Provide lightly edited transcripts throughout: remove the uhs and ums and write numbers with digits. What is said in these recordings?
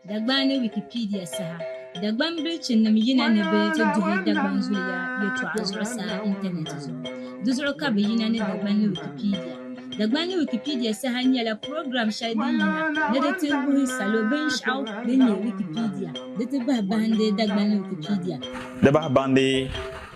Dagbani Wikipedia Saha. Dagban bilchin nam yina ni bi ti duhi dagban zuliya yɛtɔɣa zuɣusaa intaneti zuɣu. Di zuɣu ka bi yina ni Dagbani Wikipedia. Dagbani Wikipedia Saha nyɛla program shɛli din yina ni di ti wuhi salo binshɛɣu din nyɛ Wikipedia. Di ti bahi bahindi Dagbani Wikipedia. Di bahi bahindi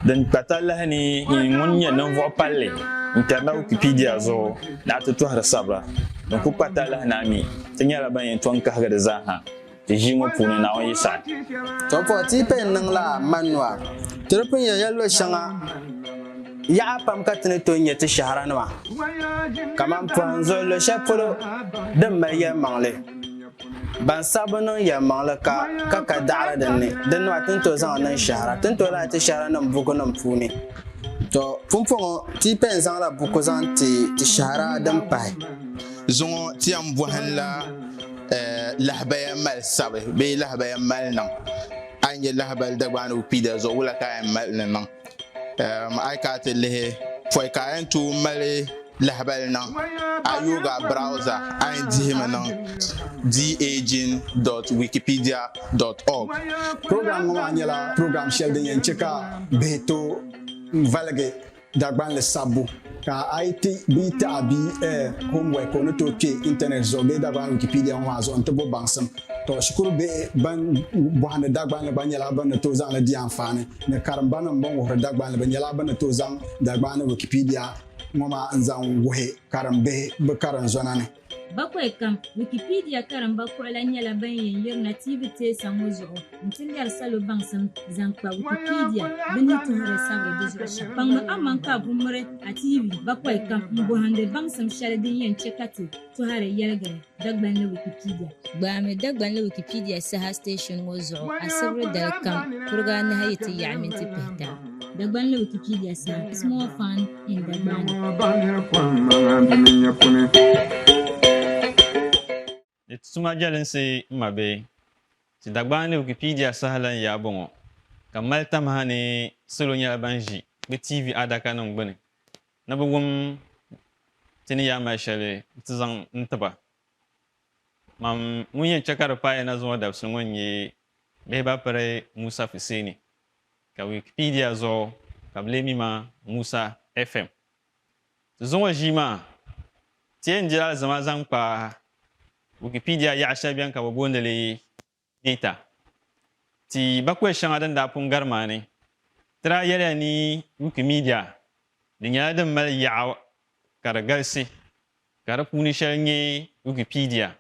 din kpata lahini ŋun nyɛ ninvuɣu palli n-kpɛrina Wikipedia zuɣu na ti tɔhiri sabira. Din ku kpata lahina mi ti nyɛla ban yɛn tɔn kahigi di zaaha. Ti ʒi ŋɔ puuni na o yi sa. To po ti pe niŋ la manual. Ti di pun yɛn yɛllo shɛŋa yaɣa pam ka ti ni tooi nyɛ ti shahara nima. Kaman pɔhim zuɣu lo shɛli polo din mali yɛlimaŋli. Ban sabi niŋ yɛlimaŋli ka daɣiri dinni. Din nima ti ni tooi zaŋ niŋ shahara. Ti ni tooi lahi ti shahara niŋ bukunima puuni. To pumpɔŋɔ ti pe n-zaŋ la buku zaŋ ti shahara din pahi. Zuŋɔ ti yɛn bɔhin la lahabaya mali sabi bee lahabaya mali niŋ. A yi nya lahabali Dagbani Wikipedia zuɣu wula ka yɛn mali ni niŋ. A yi ka ti lihi pɔi ka yɛn tooi mali lahabali niŋ. A yooga browser a yɛn dihimi niŋ daging.wikipedia.org. Program ŋɔ maa nyɛla program shɛli din yɛn chɛ ka bihi tooi valigi Dagbanli sabbu ka a yi ti bia taɣa bia homework o ni tooi kpe internet zuɣu bee Dagbani Wikipedia ŋɔ maa zuɣu n ti bo baŋsim. To shikuru bihi ban bɔhindi Dagbanli gba nyɛla ban ni tooi zaŋli di anfaani ni karimba nim ban wuhiri Dagbanli bɛ nyɛla ban ni tooi zaŋ Dagbani Wikipedia ŋɔ maa n zaŋ wuhi karim bihi bɛ karim zɔna ni. Bakwai kam Wikipedia karimba kuɣula nyɛla ban yɛn yirina TV teesa ŋɔ zuɣu n-ti ŋmɛri salo baŋsim zaŋ kpa Wikipedia bɛ ni tuhiri sabiri di zuɣu shɛm. Kpaŋmi aman ka bu miri a TV bakwai kam n-bɔhindi baŋsim shɛli din yɛn chɛ ka ti tuhiri yɛligiri Dagbani Wikipedia. Gbaami Dagbani Wikipedia Saha station ŋɔ zuɣu a sibiri dali kam kuriga anahi yi ti yaɣi minti pihita. Dagbani Wikipedia Saha is more fun in Dagbani. Tuma jalinsi ma be ti Dagbani Wikipedia Saha lan yaa bɔŋɔ ka mali tamha ni salo nyɛla ban ʒi bɛ TV adaka nim gbuni na bɛ wum ti ni yaa mali shɛli ti zaŋ n-tiba. Mam ŋun yɛn chɛ ka di paai na zuɣu dabisi ŋɔ nyɛ bihi ba piri MusahFm ka Wikipedia zuɣu ka bɛ lee mi ma MusahFm. Ti zuɣu ʒii maa ti yɛn jɛla alizama zaŋ kpa Wikipedia yaɣa shɛli bɛni ka bɛ boondili data. Ti bakwai shɛŋa din daa pun gari maa ni ti daa yɛliya ni Wikimedia di nyɛla din mali yaɣa ka di galisi ka di puuni shɛli nyɛ Wikipedia.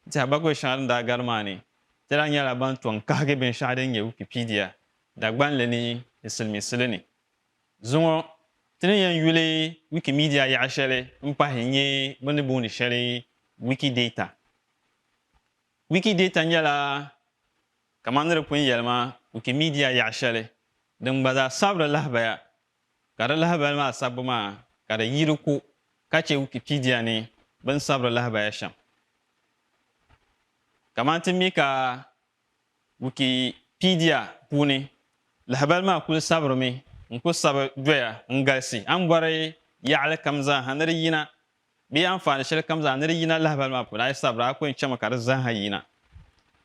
Ti bakwai shɛŋa din daa gari maa ni ti daa nyɛla ban tɔn kahigi binshɛɣu din nyɛ Wikipedia Dagbanli ni di silimiisili ni. Zuŋɔ ti ni yɛn yuli Wikimedia yaɣa shɛli n-pahi nyɛ bɛ ni booni shɛli Wikidata. Wikidata nyɛla kamani di pun yɛlima Wikimedia yaɣa shɛli din gba zaa sabiri lahabaya ka di lahabali maa sabbu maa ka di yiri ko ka chɛ Wikipedia ni bin sabiri lahabaya shɛm. Kamani ti mi ka Wikipedia puuni lahabali maa kuli sabirimi n-ku sabi doya n-galisi an bɔri yaɣali kam zaaha ni di yina bee anfaani shɛli kam zaa ni di yina lahabali maa puuni a yi sabira a ku yɛn chɛmi ka di zaaha yina.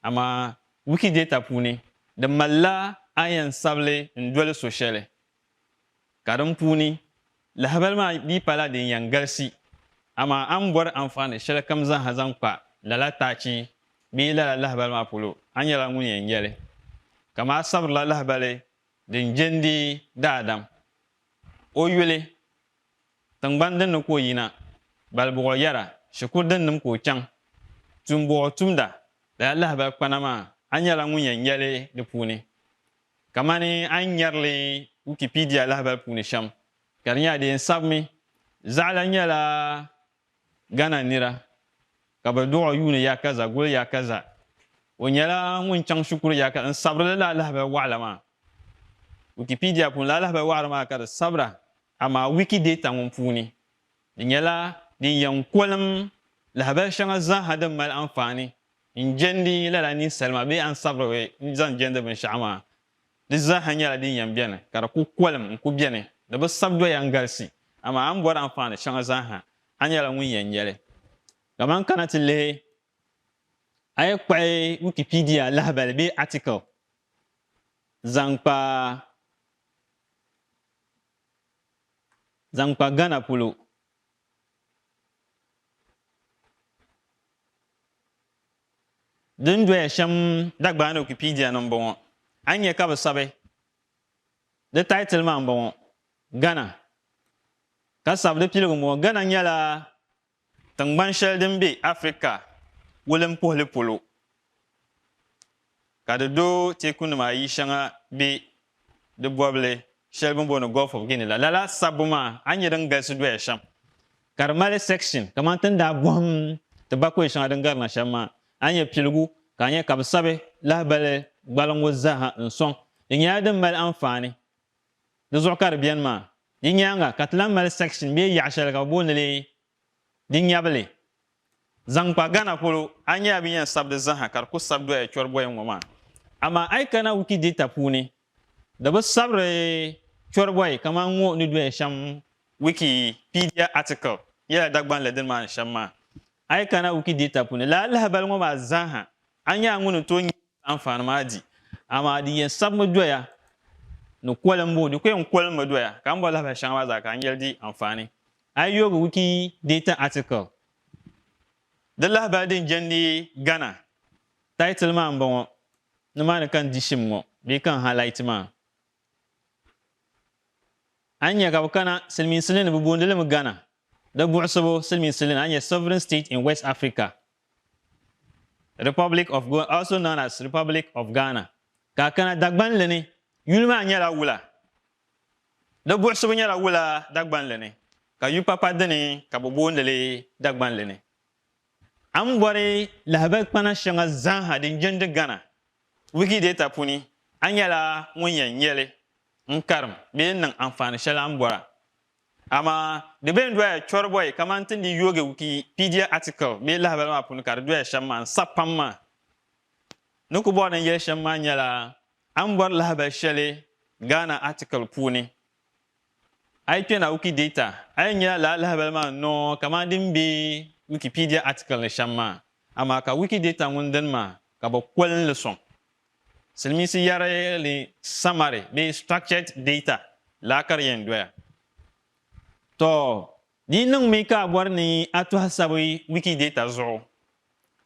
Amma Wikidata puuni di malila a yɛn sabili n-doli so shɛli ka din puuni lahabali maa dii pala din yɛn galisi amma an bɔri anfaani shɛli kam zaaha zaŋ kpa lala taachi bee lala lahabali maa polo a nyɛla ŋun yɛn yɛli. Kama a sabirila lahabali din jɛndi daadam o yuli tingbani din ni ka o yina balibuɣu yɛra shikuru din nim ka o chaŋ tumbuɣu tumda lala lahabali kpana maa a nyɛla ŋun yɛn yɛli di puuni. Kamani an nyɛrili Wikipedia lahabali puuni shɛm ka di nyɛla di yɛn sabimi zaɣala nyɛla Ghana nira ka bɛ duɣu yuuni ya kaza guli ya kaza o nyɛla ŋun chaŋ shikuru ya kaza n sabirili lala lahabali waɣala maa Wikipedia puuni lala lahabali waɣala maa ka di sabira amma Wikidata ŋun puuni di nyɛla din yɛn kolim lahabali shɛŋa zaaha din mali anfaani n jɛndi lala ninsalima bee an sabiri n zaŋ jɛndi binshɛɣu maa di zaaha nyɛla din yɛn biɛni ka di ku kolim n ku biɛni di bi sabi doya n galisi amma an bɔri anfaani shɛŋa zaaha a nyɛla ŋun yɛn yɛli. Kaman kana ti lihi ay kpai Wikipedia lahabal be article zangpa Ghana polo din doya sham Dagbani Wikipedia no bongo anye ka sabe the title man bongo Ghana ka sabe de pilgo mo Ghana nyala tangban shel din be Africa wolem pole polo ka do te kunuma yi shanga be de boble shel bon bono Gulf of Guinea la sabuma anye dan galsu doya sham karmale section kamantan da bom te bako shanga dan garna shama anye pilgu kanye ka sabe la bale gbalongo zaha nsong nya dan mal amfani de zokar bien ma yinyanga katlan mal section be ya shel ka bonele dinyable zangpa Ghana polo anya biyan sabde zaha kar ku sabdo e chorbo en mama ama ay kana Wikidata puni da ba sabre chorbo e kama ngo ni do e sham Wikipedia article ya Dagban le den man shamma ay kana Wikidata puni la bal ngoma zaha anya ngunu to amfani madi ama di yen sab mo doya no kolambo di ko en kolma doya kan bo la ba shama za kan yeldi amfani ay yogo Wikidata article de la ba din jandi Ghana title ma mbon no man kan dishim ngo be kan highlight ma anya ga kana silmin silin bu bondele mu Ghana da bu'sabo silmin silin anya sovereign state in West Africa, Republic of Ghana, also known as Republic of Ghana. Ka kana Dagban lene yulma nyala wula da bu'sabo nyala wula Dagban lene ka yu papa dene ka bu bondele Dagban lene am bore lahabak pana shanga zaha din jende Ghana Wikidata puni anyala wonyen yele nkarm be nan amfani shala am bora ama de ben doya chorboy kamantin di yoge Wikipedia article be lahabal ma puni kar doya shamma sapamma nuko bo nan yele shamma nyala am bor lahabal shale Ghana article puni ay tena Wikidata ay nyala lahabal ma no kamandin be Wikipedia article ne shamma ama ka Wikidata wundan ma ka bo kwal le son selmisi yare le summary be structured data la kar yen doya to di nang me ka bor ni atu hasabi Wikidata zo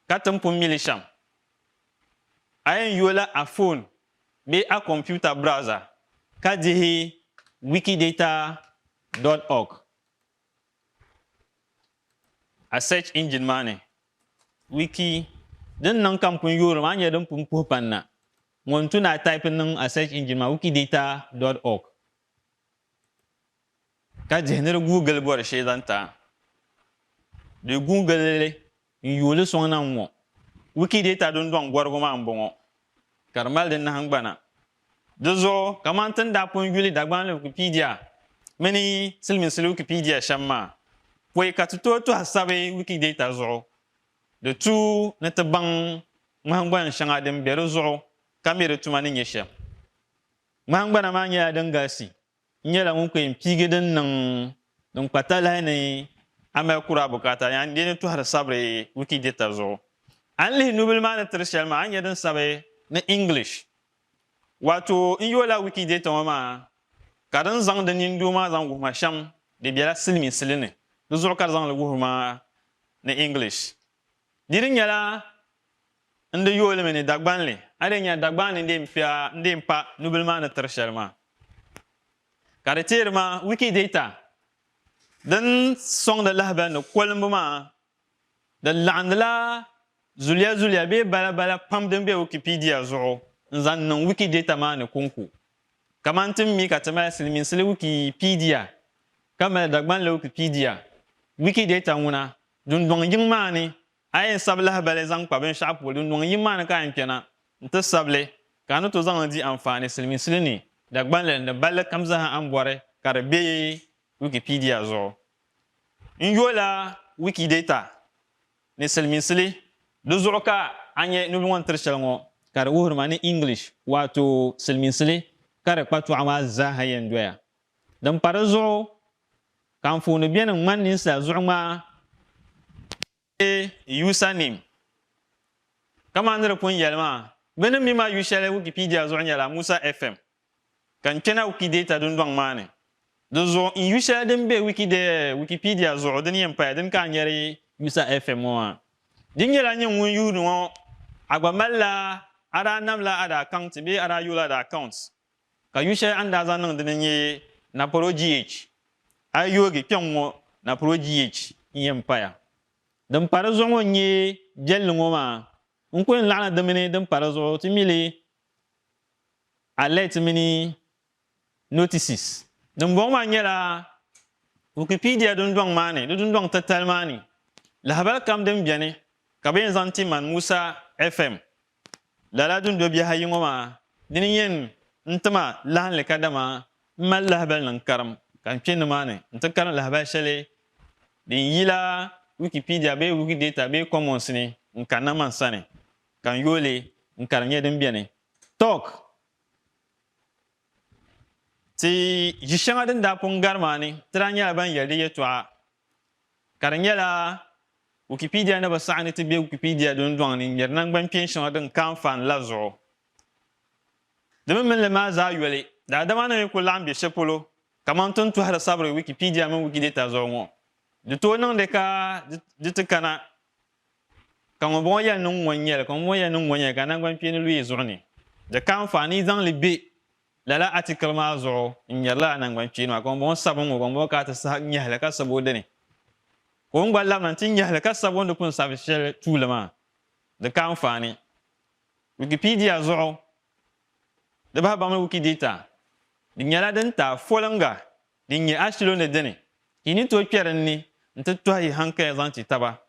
katam pum mili sham ayen yola a phone be a computer browser ka dihi wikidata.org a search engine mane wiki den nan kam pun yoro ma nya den pun panna mon tuna type nan a search engine ma wikidata.org ka jener Google bor shedanta de Google yole so nan mo Wikidata don gorgo ma mbongo karmal den nan bana dozo kamantan da pun yuli Dagbani Wikipedia many silmin Wikipedia shamma poy katuto to hasabe Wikidata zo de tu neta bang mahangban shanga dem bero zo kamere tumani nyesha mahangban ma nya dan gasi nyela ngun ko impige den nan don patala ne amal kura bukata yan den to har sabre Wikidata zo anli nubel man tershal ma anya dan sabe na English wato in yola Wikidata ma kadan zang den yin duma zang go masham de biala silmi siline do zo kar zang le go ma na English dirin yala inde yole mene Dagbanle adenya Dagbani ndem pa nubel man tershal ma karater ma Wikidata dan song da lahba no kolmba ma da landla zulia be bala pam den be Wikipedia zo nzan nan Wikidata ma ne kunku kamantin mi katama silmin sile Wikipedia kama Dagbanle Wikipedia Wikidata nguna dun dong yingma ni ayen sabla bale zang pa ben shapo dun dong yingma na kan kena nta sable kanu to zang di amfani silmin sile ni Dagbanle ne bala kamza ha ambore karbe Wikipedia zo inyola Wikidata ne silmin sile do zoroka anye no won terchelngo kar wuhurma ni English wato silmin sile kare kwatu ama zaha yen doya dan parazo kan fu no bien man ni sa zurma username kama ndir pun yelma bene mi ma yushele Wikipedia zo nyala MusahFm kan kena Wikidata dun dong mane do zo in yushele den be Wikipedia zo den yem pa den kan yeri MusahFm wa din yela nyin won yu no agba malla ada namla ada account be ada yula da accounts ka yushele anda za nan den ye na pro gh ayogi pyongo na pro gh yem pa ya dan para zo nye jell ngoma unko en lana damene dan para zo timili alert mini notices dan bon ma nyela Wikipedia dun dong mane dun dong total mani la habal kam dem biane ka ben zanti man MusahFm la dun do biya hayi ngoma din yen ntama lan le kadama mal la habal nan karam kan pen mane ntakana la habal shele din yila Wikipedia be Wikidata be commons ni nkana man sane kan yole nkaranye den biane talk ti jishanga den da pon garmani tranya ban yelde yetwa karanye la Wikipedia na ba sane ti be Wikipedia don don ni yernan ban pension den kan fan lazo de men le ma za yole da da mana ko lambe shepolo kamanton to hada sabre Wikipedia men Wikidata zo ngo de to non de ka de te kana kan bon ya non wonyel kan mo ya non wonyel kan ngwan pien lui zurni de kan fa ni dans le b la article ma zo nyala nan ngwan pien ma kan bon sabon ko bon ka ta sa nyala ka sabo de ni ko ngwa la nan tin nyala ka sabo de kun sa shel tout le ma de kan fa ni Wikipedia zo de ba ba ma Wikidata di nyala den ta folanga di nyi ashilo ne de ni kini to keren ni nta to yi hanka zanti taba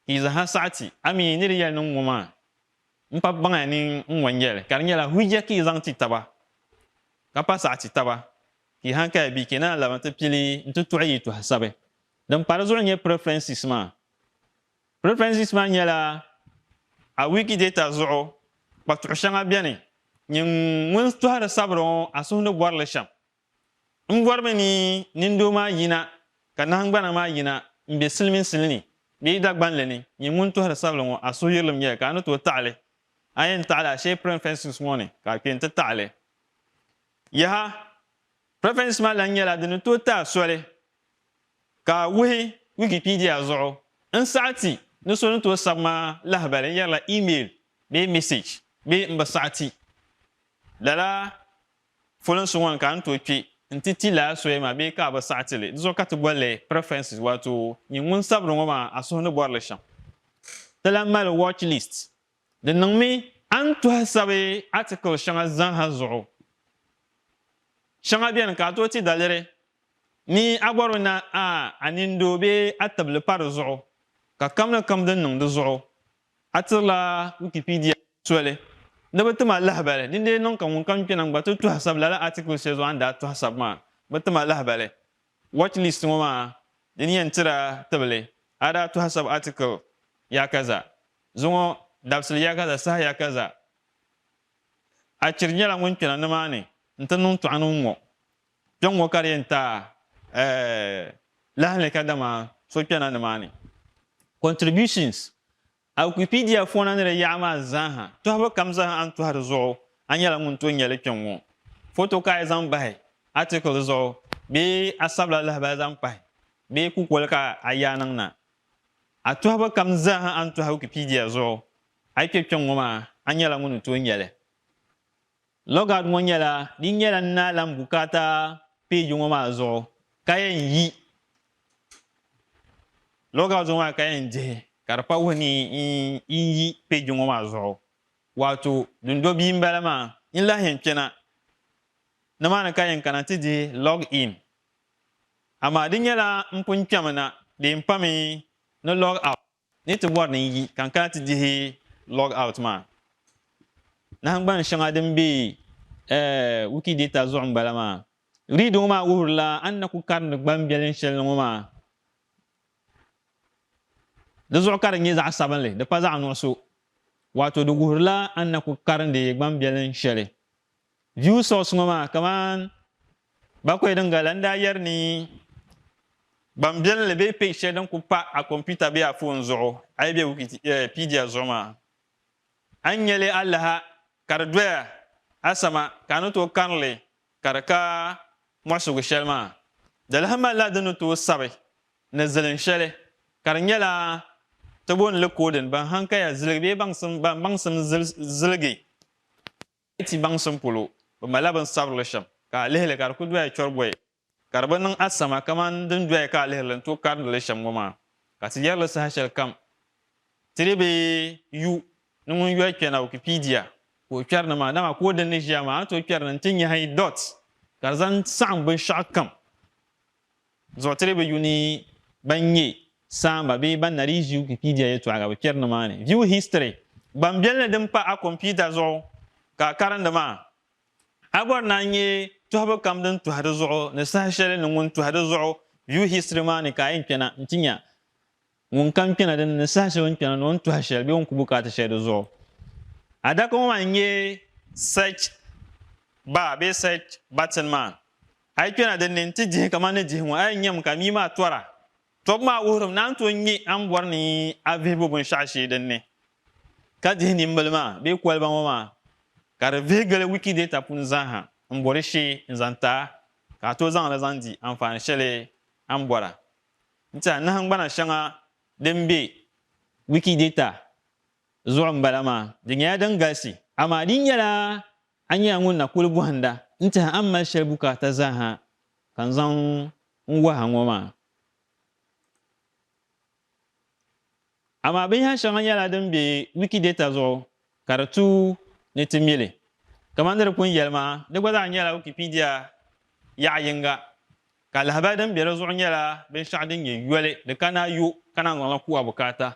iza hasati ami ni riya nun ngoma mpa banga ni nwanyele karnyela hujja ki zanti taba kapasa taba ki hanka bi kena la mata pili nta to yi to hasabe dan parazo nye preferences ma nyela a Wikidata zo ba to shanga biane nyin mun to hada sabro aso no borle sham ngwarme ni nindo ma yina kana hangbana ma yina mbe silmin silni bi dagban leni ni mun to hada sablo ngo aso yelum ye kana to taale ayen taala she preferences ngone ka ken ta taale ya preferences ma la nyela de to ta sole ka wi Wikipedia zo en saati no so to sabma la habale yala email be message be mbasati lala folon so wan kan to pi ntiti la so ma be ka ba saatile zo ka to bole preferences wato ni mun sabro ngoma aso no borle sham tala mal watch list de nangmi an to hasabe article shanga zan hazo shanga bien ka to ti dalere ni agboro na anindo be atable par zo ka kamna kam den nang de zo atla Wikipedia swele da batuma Allah bale dinde non kan kan pinan ba to hasab la article se zo anda to hasab ma batuma Allah bale watch list ngoma din yan tira tabale ada to hasab article ya kaza zo dabsul ya kaza sa ya kaza a cirnyala ngun pinan na mane ntan non to anu ngo jongo karienta la le kadama so pinan na mane contributions a Wikipedia fona ne yama zaha to haba kamza an to har zo anyala mun to nyale kyenwo photo ka zan bai article zo be asabla la ba zan pai be ku kolka ayanan na a to haba kamza an to Wikipedia zo ai kyenwo ma anyala mun to nyale logad mo nyala din nyala na lam bukata page ngoma zo kayen yi logad zo ma kayen je karpa woni yi page ngoma zo wato dundo bi mbalama illa hen kena na mana kayen kana tidi log in ama dinyala mpun chamana de mpami no log out ni to bor ni yi kan kana tidi log out ma na hangban shanga dembe Wikidata zo mbalama rido ma urla annaku karn gbambelen shel ngoma da zo karin yi za saban le da fa za no so wato da gurla annaku karin da yegban biyan shele view source ngoma kaman ba ko idan galanda yar ni ban biyan le be page dan ku pa a computer be a phone zo ai be Wikipedia zo ma anyele allaha kardwaya asama kanu to kanle karka mosugo shelma dalhama la danu to sabe na zalin shele karnyala tabon le koden ban hanka ya zilbe bangsum zilgi ti bangsum pulu ba malaban sabre sham ka lehle kar ku dwaya chorboy karban asama kaman dun dwaya ka lehle to kar le sham goma ka ti yerle sa shel kam tirebe yu nungun yu kena Wikipedia ko kyarna ma dama ko dan ne jama to kyarna tin ya hay dot karzan sam bin shakam zo tirebe yuni banye samba be ban nari ji Wikipedia yeto aga kyarna ma ne view history ban bielle dem pa a computer zo ka karanda ma abor na nye to habo kam dan to hado zo ne sa shele nungun to hado zo view history ma ne ka yin kena ntinya mun kan kena den ne sa shele kena non to hashel be on kubuka ta shele zo ada ko manye search ba be search button man ai kena den nin tije kamane je wa ai nyam kami ma tora to ma wurum nan to nyi an borni avebo bun shashi den ne ka je ni mbalma be kwalba ma kar vegale Wikidata pun zaha mbore shi nzanta ka to zan la zandi amfani shele an bora nta na hangbana shanga dembe Wikidata zuwa mbalama dinya dan gasi amma din yala anya ngun na kulbu handa nta amma shelbuka ta zaha kan zan ngwa hangoma amma bin ha shan yala dan be Wikidata zo karatu ne timile kamandar kun yalma da gwada yala Wikipedia ya yinga kala habadan be zo yala bin shadin ye yole da kana yu kana ngala kuwa bukata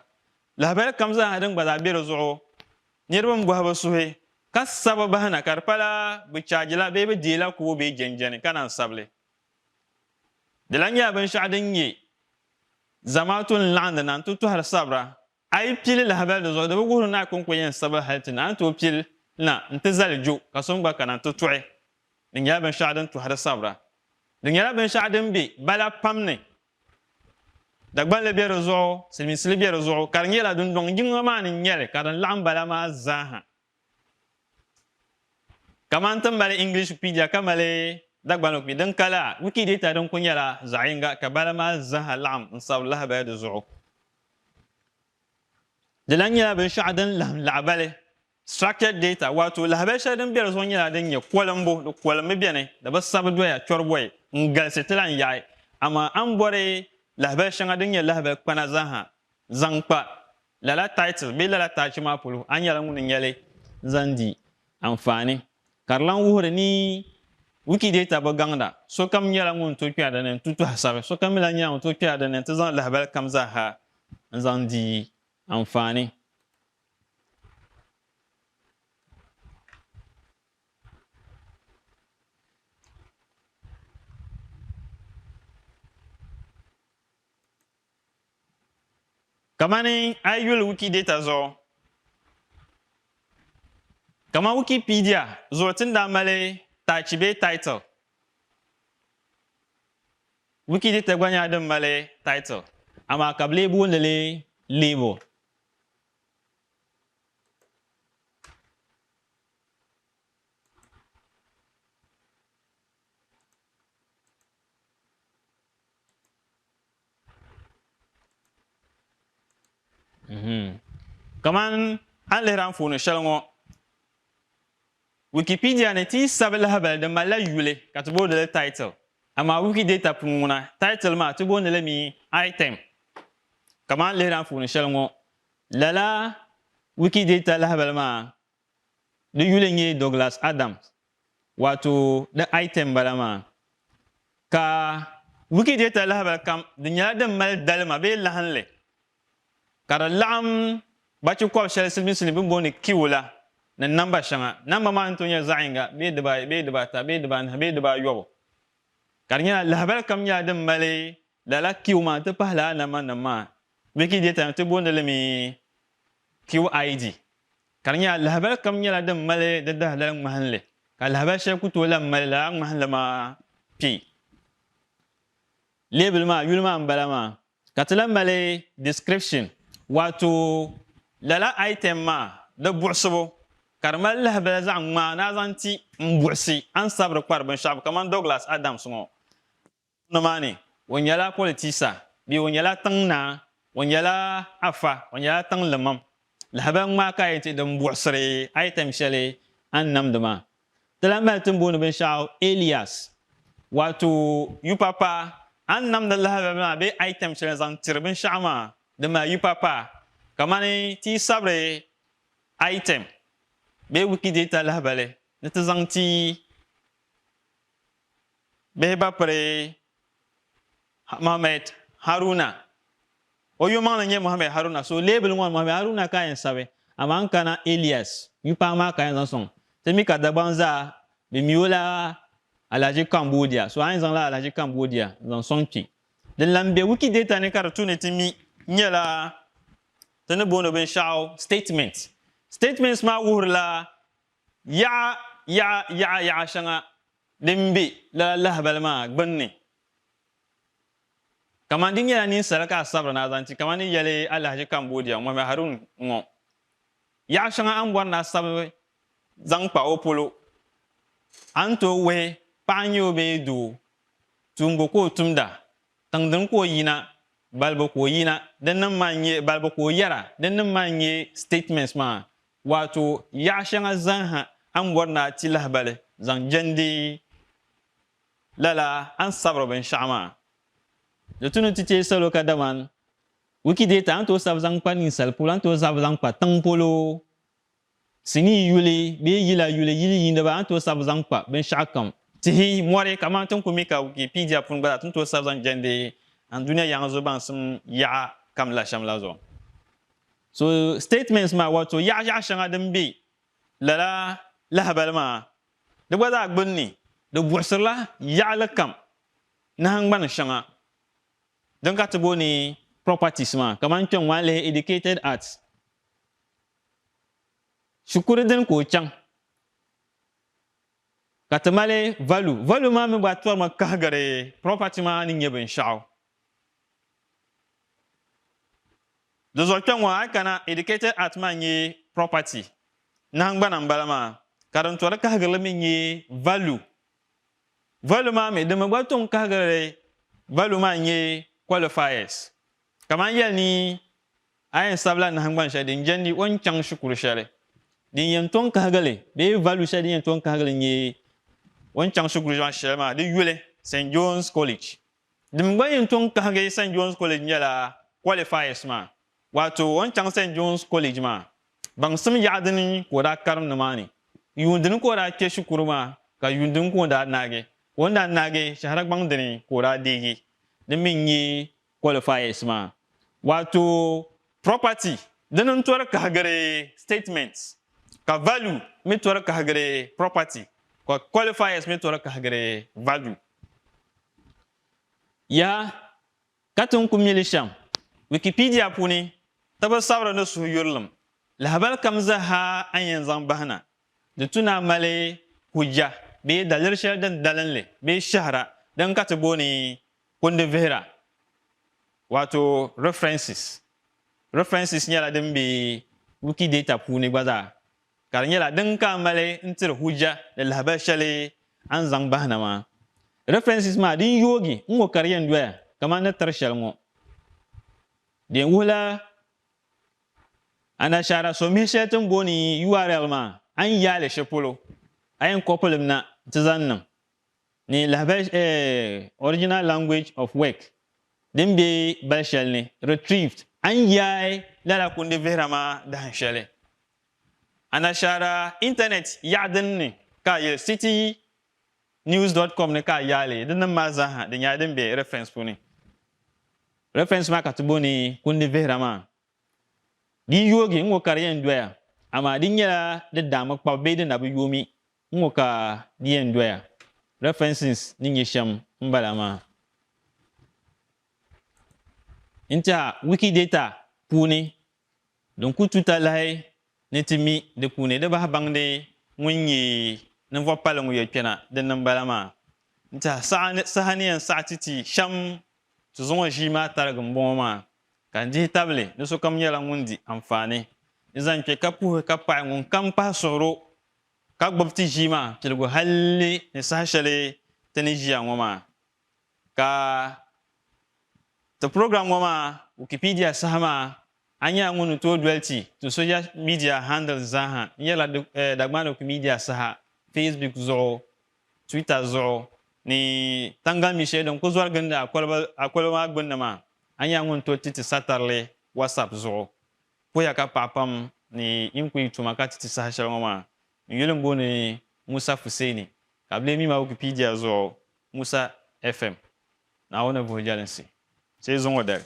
labar kamza hadan gwada be zo nirban gwaba suhe kasaba bahana karpala bichajila be dila ko be jenjene kana sable dilanya bin shadin ye zamatun landa nan tutu har sabra ay pile labar zo da bugu na kun ko yen sabal haltin an to pile na ntazal jo kasumba kana tutuwe dinya bin shadin tu har sabra dinya bin shadin be bala pamne Dagbani le zo silmi silbi zo karnyela dun dong jinga mani nyele karan lambala ma zaha kamantan bale English Wikipedia kamale Dagbani Wikipedia dan kala Wikidata dan kunyala zainga kabala ma zaha lam nsab lahaba zo dilanya ben sha'dan labale structured data wato lahaba sha'dan be zo nyala dan ya kolambo do kolame bene da bas sabdo ya chorboy ngal setlan yayi ama ambore lahaba shanga din ya lahaba kwana zaha zangpa lala title be lala tachi ma pulu anyala ngun nyale zandi amfani karlan wuhre ni Wikidata ba gangda so kam nyala ngun to kya da nen tutu hasabe so kam la nya to kya da nen to zan lahaba kam zaha zandi amfani kamani ayul Wikidata zo kama Wikipedia zo tinda male tachibe title Wikidata gwanya dan male title ama kable bu le label kaman an lehran funu shalngo Wikipedia ne ti sabela habal de mala yule katbo de title ama Wikidata punguna title ma tubo ne mi item kaman lehran funu shalngo lala Wikidata la habal ma de yule ngi Douglas Adams wato de item balama ka Wikidata la habal kam de nyala de mal dalma be lahanle kara lam bachu ko shel silmi silmi boni kiwula na namba shanga namba ma antonya zainga be de ba ta be de ba yobo karnya la habal kam nya dem male la kiwma te pahla na ma Wikidata te bonde le mi QID karnya la habal kam nya dem male de da la mahanle kal habal she kuto la male la mahanla ma pi label ma yulma balama katala male description wato lala item ma da buɣusibu ka di mali lahabali zaɣ ŋmaa na zaŋ ti n buɣusi an sabiri kpari binshaɣu kamani Douglas Adams ŋo nimaani o nyɛla politisa bee o nyɛla tiŋnaa o nyɛla afa o nyɛla tiŋlimam lahabali ŋmaa ka yɛn ti din buɣusiri item shɛli an namdi maa ti lan mali ti booni binshaɣu alias wato yupapa an namdi lahabali maa bee item shɛli zaŋ tiri binshaɣu maa di mali yupapa kamani ti sabiri item bee Wikidata lahabali ni ti zaŋ ti bihi ba piri Mohammed Haruna o yɔmaŋli nyɛ Mohammed Haruna so label ŋɔ Mohammed Haruna ka yɛn sabi amaa n kana alias yupaa maa ka yɛn zaŋ sɔŋ ti mi ka Dagbani zaa bi mi o la Alhaji Cambodia so a yɛn zaŋ la Alhaji Cambodia zaŋ sɔŋ kpi din lan bɛ Wikidata ni ka di tu ni ti mi nyɛla ti ni booni binshaɣu statements maa wuhurila yaɣa shɛŋa din bɛ la lahabali maa gbunni kamani din nyɛla ninsala ka a sabiri na zaŋ ti kamani ni yɛli Alhaji Cambodia Mohammed Harun ŋo yaɣa shɛŋa an bɔri na sabi zaŋ kpa o polo an to wuhi paɣa nyɛ o bee doo tumbo ka o tumda tiŋdini ka o yina balibu ka o yina din nim maa nyɛ balibu ka o yɛra din nim maa nyɛ statements maa wato yaɣa shɛŋa zaaha an bɔri na ti lahabali zaŋ jɛndi lala an sabiri binshaɣu maa di tuni ti teei salo ka daman Wikidata an to sabi zaŋ kpa ninsali polo an to sabi zaŋ kpa tiŋ polo sinii yuli bee yila yuli yili yindiba an to sabi zaŋ kpa binshaɣu kam tihi mɔri kamani tin ku mi ka Wikipedia puni gba tin to sabi zaŋ jɛndi an duniya yaŋa zo baŋsim yaɣa kam la shɛm la zuɣu so statements maa wato yaɣa shɛŋa din bɛ lala lahabali maa di gba zaa gbunni di buɣusirila yaɣali kam nahangbani shɛŋa din ka ti booni properties maa kamani kpɛŋ ŋmaa lihi educated at shikuru din ka o chaŋ ka ti mali value maa mi gba tɔrimi kahigiri property maa ni nyɛ binshaɣu di zuɣu kpɛŋ ŋɔ a kana educated at maa nyɛ property nahangbana n bala maa ka din tɔri kahigirili mi nyɛ value maa mi di mi gba tɔn kahigiri value maa nyɛ qualifiers kamani yɛli ni a yɛn sabila nahangbani shɛli din jɛndi o ni chaŋ shikuru shɛli din yɛn tɔn kahigili bee value shɛli din yɛn tɔn kahigili nyɛ o ni chaŋ shikuru shɛli maa di yuli St. John's College din gba yɛn tɔn kahigi St. John's College nyɛla qualifiers maa wato o ni chaŋ St. John's College maa baŋsim yaɣa dini ka o daa karim nimaani yuundini ka o daa kpɛ shikuru maa ka yuundini ka o daa naagi ka o ni daa naagi shahara gbaŋ dini ka o daa deegi din mi nyɛ qualifiers maa wato property din n tɔri kahigiri statements ka value mi tɔri kahigiri property ka qualifiers mi tɔri kahigiri value ya ka tin ku mili shɛm Wikipedia puuni ti bi sabiri ni suhu yurilim lahabali kam zaha an yɛn zaŋ bahina di tuna mali hujja bee daliri shɛli din dalinli bee shahara din ka ti booni kundi vihira wato references nyɛla din bɛ Wikidata puuni gba zaa ka di nyɛla din ka mali n tiri hujja ni lahabali shɛli an zaŋ bahina maa references maa din yoogi n ŋɔ ka di yɛn doya kamani ni tiri shɛli ŋɔ din wuhula anashaara so mihi shɛli tin booni URL maa an yaali shi polo a yɛn kopulim na ti zaŋ niŋ ni lahabali original language of work din bɛ bali shɛli ni retrieved an yaai lala kundi vihira maa dahin shɛli anashaara internet yaɣa din ni ka yɛli citynews.com ni ka yaali din nim maa zaaha di nyɛla din bɛ reference puuni reference maa ka ti booni kundi vihira maa di yoogi n ŋɔ ka di yɛn doya amaa di nyɛla di daami kpabi bee di na bi yoomi n ŋɔ ka di yɛn doya references ni nyɛ shɛm n bala maa n tiɛha Wikidata puuni din ku tuta lahi ni ti mi di puuni di bahi baŋdi ŋun nyɛ ninvuɣu pali ŋun yɛ kpɛna din nim bala maa n tiɛha saha ni yɛn saɣa ti shɛm ti zuŋɔ ʒii maa tarigi n bɔŋɔ maa ka n dihi tabili di sokam nyɛla ŋun di anfaani zan kpe ka puhi ka paɣi ŋun kam pahi suɣuro ka gbubi ti ʒii maa piligu halli ni saha shɛli ti ni ʒiya ŋɔ maa ka ti program ŋɔ maa Wikipedia Saha maa a nyɛla ŋun tooi doli ti social media handles zaaha n yɛla Dagbani Wikimedia Saha Facebook zuɣu Twitter zuɣu ni tangali mi shɛli din ku zɔri gindi a koliba maa gbunni maa a nyɛla ŋun tooi ti satarili WhatsApp zuɣu puya ka paɣa pam ni yin kuli tuma ka ti saha shɛli ŋɔ maa n yuli n booni Musa Fuseni ka bi lee mi maa Wikipedia zuɣu MusahFm Naawuni buhi jalinsi sai zuŋɔ dali